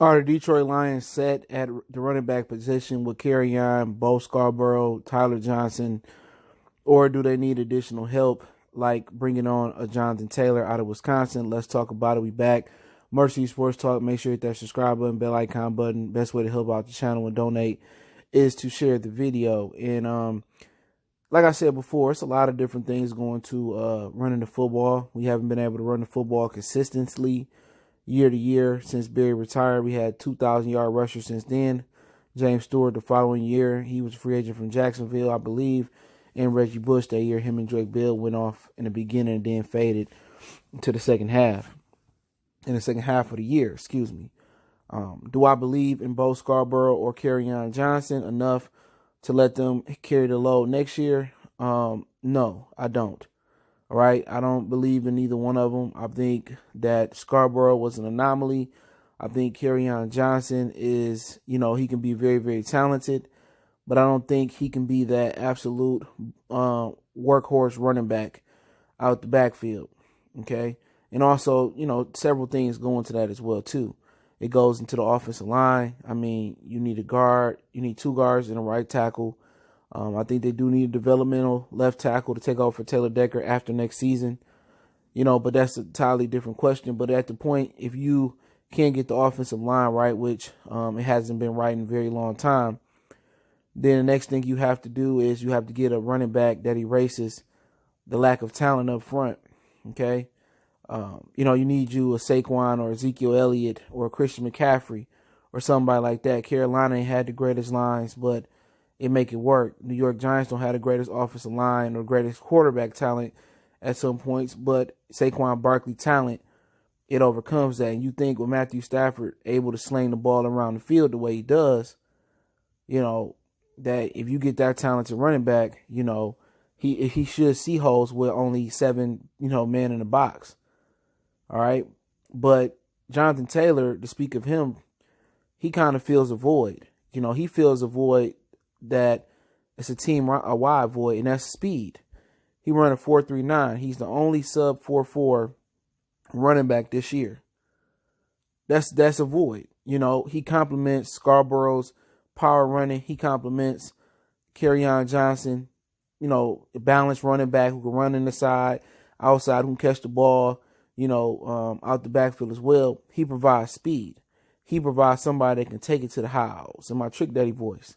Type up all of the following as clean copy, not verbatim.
Are the Detroit Lions set at the running back position with Kerryon, Bo Scarborough, Tyler Johnson, or do they need additional help, like bringing on a Jonathan Taylor out of Wisconsin? Let's talk about it. We back. Mercy Sports Talk. Make sure you hit that subscribe button, bell icon button. Best way to help out the channel and donate is to share the video. And like I said before, it's a lot of different things going to running the football. We haven't been able to run the football consistently year to year since Barry retired. We had 2,000-yard rushers since then. James Stewart the following year, he was a free agent from Jacksonville, I believe. And Reggie Bush that year, him and Drake Bell went off in the beginning and then faded to the second half. In the second half of the year, excuse me. Do I believe in Bo Scarborough or Kerryon Johnson enough to let them carry the load next year? No, I don't. All right, I don't believe in either one of them. I think that Scarborough was an anomaly. I think Kerryon Johnson is, he can be very, very talented, but I don't think he can be that absolute workhorse running back out the backfield. Okay, and also, several things go into that as well too. It goes into the offensive line. I mean, you need a guard, you need two guards and a right tackle. I think they do need a developmental left tackle to take over for Taylor Decker after next season, but that's a entirely different question. But at the point, if you can't get the offensive line right, which it hasn't been right in a very long time, then the next thing you have to do is you have to get a running back that erases the lack of talent up front. Okay. You need you a Saquon or Ezekiel Elliott or a Christian McCaffrey or somebody like that. Carolina ain't had the greatest lines, but it make it work. New York Giants don't have the greatest offensive line or greatest quarterback talent at some points, but Saquon Barkley talent, it overcomes that. And you think with Matthew Stafford able to sling the ball around the field the way he does, that if you get that talented running back, he should see holes with only 7, men in the box. All right. But Jonathan Taylor, to speak of him, he kind of fills a void. He fills a void that it's a team-wide void, and that's speed. He run a 4.39. He's the only sub 4.4 running back this year. That's a void. He complements Scarborough's power running. He complements Kerryon Johnson, a balanced running back who can run in the side, outside, who can catch the ball, out the backfield as well. He provides speed. He provides somebody that can take it to the house. In my Trick Daddy voice.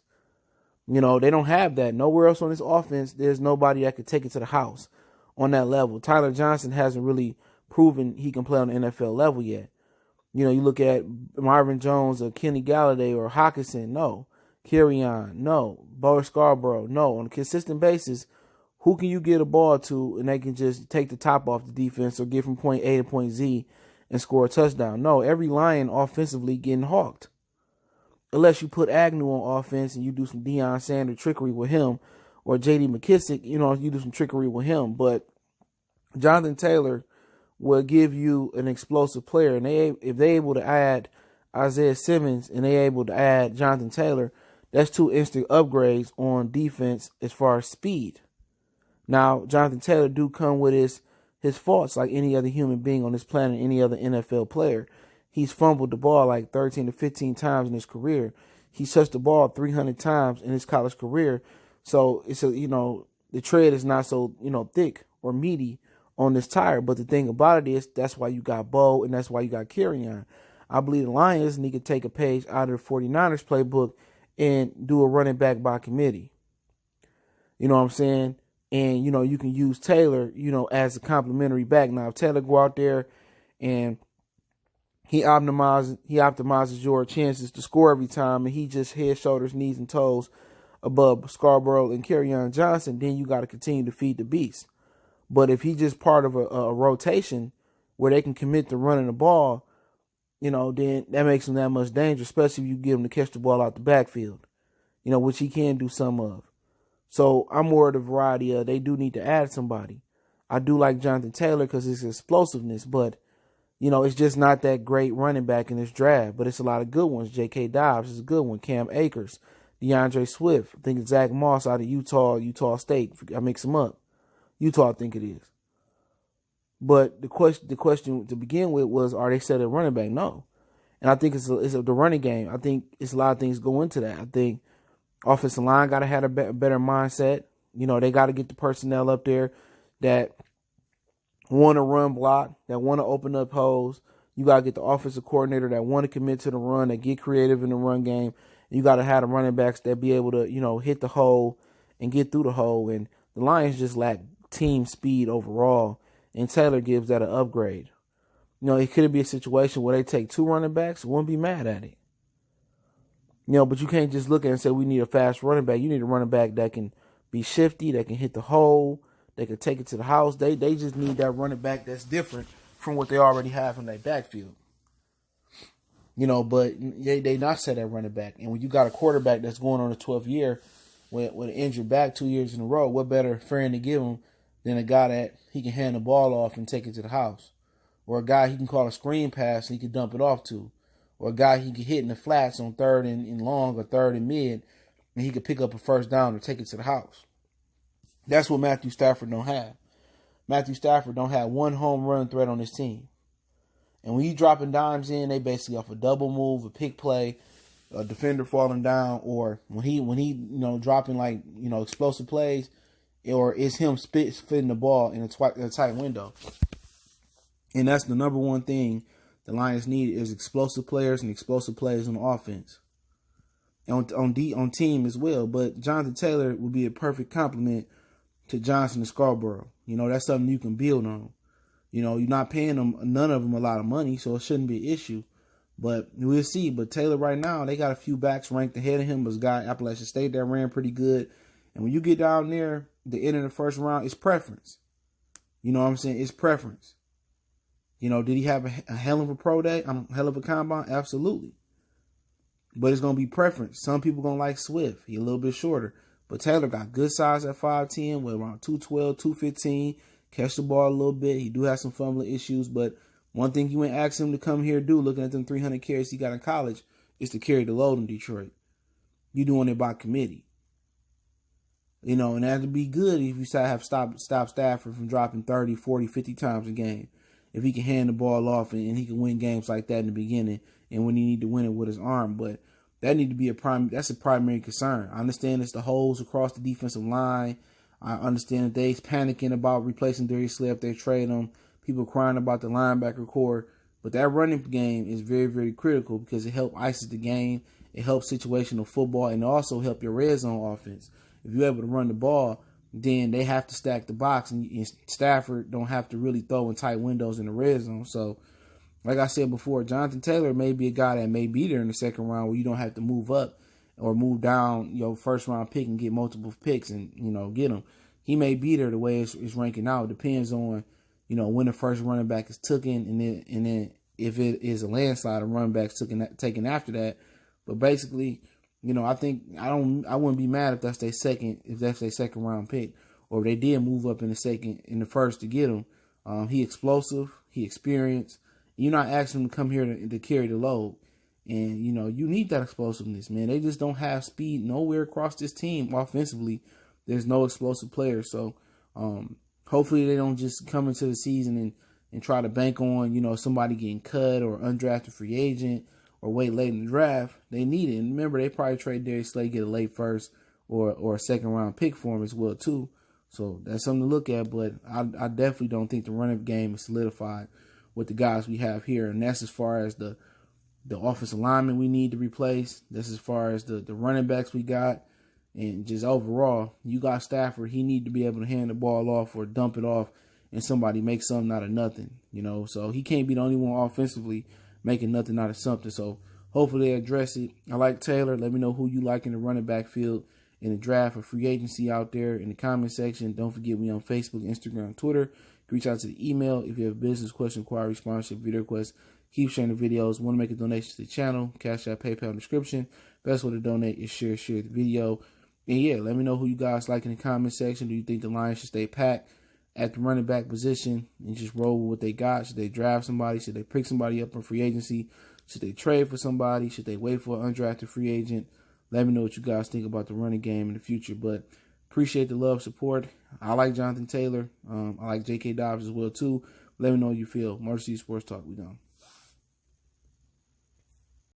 They don't have that. Nowhere else on this offense, there's nobody that could take it to the house on that level. Tyler Johnson hasn't really proven he can play on the NFL level yet. You look at Marvin Jones or Kenny Galladay or Hockenson, no. Kerryon, no. Bo Scarborough, no. On a consistent basis, who can you get a ball to and they can just take the top off the defense or get from point A to point Z and score a touchdown? No, every Lion offensively getting hawked. Unless you put Agnew on offense and you do some Deion Sanders trickery with him, or J.D. McKissick, you do some trickery with him. But Jonathan Taylor will give you an explosive player. And if they're able to add Isaiah Simmons and they're able to add Jonathan Taylor, that's 2 instant upgrades on defense as far as speed. Now, Jonathan Taylor do come with his faults like any other human being on this planet, any other NFL player. He's fumbled the ball like 13 to 15 times in his career. He's touched the ball 300 times in his college career. So it's the tread is not so, thick or meaty on this tire. But the thing about it is that's why you got Bo and that's why you got Kerryon. I believe the Lions need to take a page out of the 49ers playbook and do a running back by committee. You know what I'm saying? And, you can use Taylor, as a complimentary back. Now, if Taylor go out there and he optimizes your chances to score every time, and he just head, shoulders, knees, and toes above Scarborough and Kerryon Johnson, then you got to continue to feed the beast. But if he's just part of a rotation where they can commit to running the ball, then that makes him that much danger, especially if you get him to catch the ball out the backfield, which he can do some of. So I'm more of the variety of they do need to add somebody. I do like Jonathan Taylor because his explosiveness, but it's just not that great running back in this draft, but it's a lot of good ones. J.K. Dobbs is a good one. Cam Akers, DeAndre Swift. I think Zach Moss out of Utah State. I mix them up. Utah, I think it is. But the question to begin with was, are they set at running back? No. And I think it's the running game. I think it's a lot of things go into that. I think offensive line got to have a better mindset. You know, they got to get the personnel up there that want to run block, that want to open up holes. You got to get the offensive coordinator that want to commit to the run, that get creative in the run game. You got to have the running backs that be able to, you know, hit the hole and get through the hole. And the Lions just lack team speed overall, and Taylor gives that an upgrade. You know, it could be a situation where they take 2 running backs, wouldn't be mad at it. You know, but you can't just look at it and say we need a fast running back. You need a running back that can be shifty, that can hit the hole, that can take it to the house. They just need that running back that's different from what they already have in their backfield. You know, but they not set that running back. And when you got a quarterback that's going on a 12th year with an injured back 2 years in a row, what better friend to give him than a guy that he can hand the ball off and take it to the house? Or a guy he can call a screen pass and he can dump it off to. Or a guy he can hit in the flats on 3rd and long or 3rd and mid, and he could pick up a first down or take it to the house. That's what Matthew Stafford don't have. Matthew Stafford don't have one home run threat on his team. And when you dropping dimes in, they basically off a double move, a pick play, a defender falling down, or when he you know, dropping like, you know, explosive plays, or it's him fitting the ball in a tight window. And that's the number one thing the Lions need is explosive players and explosive plays on offense. And on team as well. But Johnthan Taylor would be a perfect complement to Johnson and Scarborough. You know, that's something you can build on. You know, you're not paying them, none of them, a lot of money, so it shouldn't be an issue. But we'll see. But Taylor right now, they got a few backs ranked ahead of him. But a guy Appalachian State that ran pretty good. And when you get down there, the end of the first round, it's preference. You know what I'm saying? It's preference. You know, did he have a hell of a pro day? Hell of a combine? Absolutely. But it's going to be preference. Some people going to like Swift. He a little bit shorter. But Taylor got good size at 5'10", with around 212, 215. Catch the ball a little bit. He do have some fumbling issues. But one thing you ain't asked him to come here do, looking at them 300 carries he got in college, is to carry the load in Detroit. You doing it by committee. You know, and that'd be good if you have stop Stafford from dropping 30, 40, 50 times a game. If he can hand the ball off and he can win games like that in the beginning and when he need to win it with his arm. But that need to be that's a primary concern. I understand it's the holes across the defensive line. I understand that they're panicking about replacing Darius Slay if they trade him. People crying about the linebacker core. But that running game is very, very critical because it helps ices the game. It helps situational football and it also help your red zone offense. If you're able to run the ball, then they have to stack the box, and Stafford don't have to really throw in tight windows in the red zone. So, like I said before, Johnthan Taylor may be a guy that may be there in the second round where you don't have to move up or move down your first round pick and get multiple picks and, you know, get him. He may be there the way it's ranking out. It depends on, you know, when the first running back is taken, and then if it is a landslide, a running back's taken after that. But basically, you know, I wouldn't be mad if that's their second round pick, or if they did move up in the first to get him. He explosive, he experienced. You're not asking him to come here to carry the load, and you know you need that explosiveness, man. They just don't have speed nowhere across this team offensively. There's no explosive players, so hopefully they don't just come into the season and try to bank on, you know, somebody getting cut or undrafted free agent, or wait late in the draft. They need it. And remember, they probably trade Darius Slay, get a late first or a second round pick for him as well too. So that's something to look at. But I definitely don't think the running game is solidified with the guys we have here. And that's as far as the offensive lineman we need to replace. That's as far as the running backs we got. And just overall, you got Stafford. He need to be able to hand the ball off or dump it off and somebody make something out of nothing. You know, so he can't be the only one offensively making nothing out of something. So hopefully they address it. I like Taylor. Let me know who you like in the running back field in the draft or free agency out there in the comment section. Don't forget me on Facebook, Instagram, Twitter. Reach out to the email if you have business, question, inquiry, sponsorship, video requests. Keep sharing the videos. Want to make a donation to the channel? Cash App, PayPal in the description. Best way to donate is share the video. And yeah, let me know who you guys like in the comment section. Do you think the Lions should stay packed at the running back position and just roll with what they got? Should they draft somebody? Should they pick somebody up in free agency? Should they trade for somebody? Should they wait for an undrafted free agent? Let me know what you guys think about the running game in the future. But appreciate the love, support. I like Johnthan Taylor. I like J.K. Dobbs as well too. Let me know how you feel. Mercy Sports Talk. We gone.